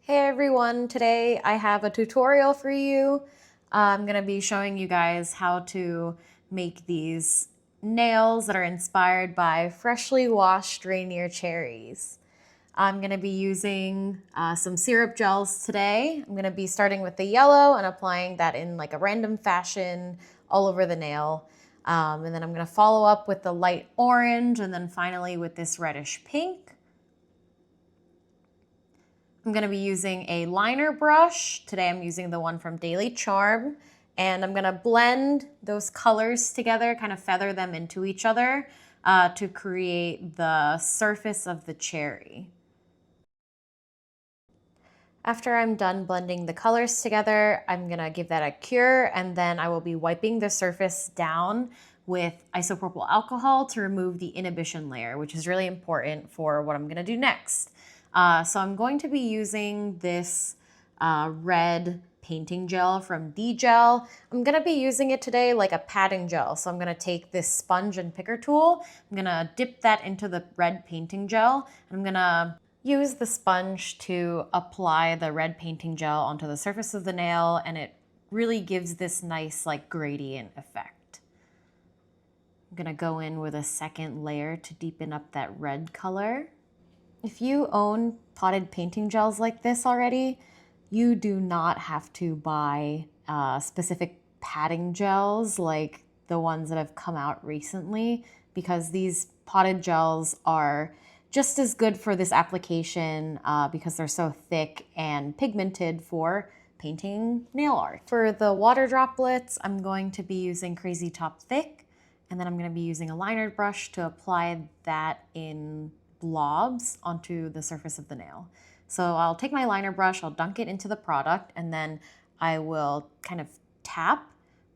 Hey everyone, today I have a tutorial for you. I'm going to be showing you guys how to make these nails that are inspired by freshly washed Rainier cherries. I'm going to be using some syrup gels today. I'm going to be starting with the yellow and applying that in like a random fashion all over the nail. And then I'm going to follow up with the light orange and then finally with this reddish pink. I'm going to be using a liner brush. Today I'm using the one from Daily Charm. And I'm going to blend those colors together, kind of feather them into each other to create the surface of the cherry. After I'm done blending the colors together, I'm going to give that a cure, and then I will be wiping the surface down with isopropyl alcohol to remove the inhibition layer, which is really important for what I'm going to do next. So I'm going to be using this red painting gel from D-Gel. I'm going to be using it today like a patting gel. So I'm going to take this sponge and picker tool. I'm going to dip that into the red painting gel. I'm going to use the sponge to apply the red painting gel onto the surface of the nail, and it really gives this nice like gradient effect. I'm going to go in with a second layer to deepen up that red color. If you own potted painting gels like this already, you do not have to buy specific patting gels like the ones that have come out recently, because these potted gels are just as good for this application because they're so thick and pigmented for painting nail art. For the water droplets, I'm going to be using Crazy Top Thick, and then I'm going to be using a liner brush to apply that in blobs onto the surface of the nail. So I'll take my liner brush, I'll dunk it into the product, and then I will kind of tap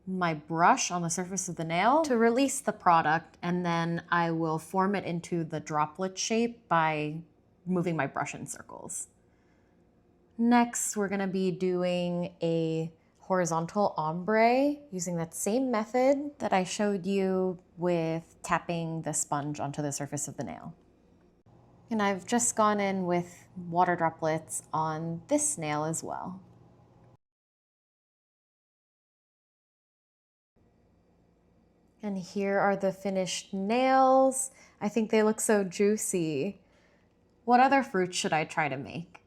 my brush on the surface of the nail to release the product, and then I will form it into the droplet shape by moving my brush in circles. Next, we're going to be doing a horizontal ombre using that same method that I showed you with tapping the sponge onto the surface of the nail. And I've just gone in with water droplets on this nail as well. And here are the finished nails. I think they look so juicy. What other fruits should I try to make?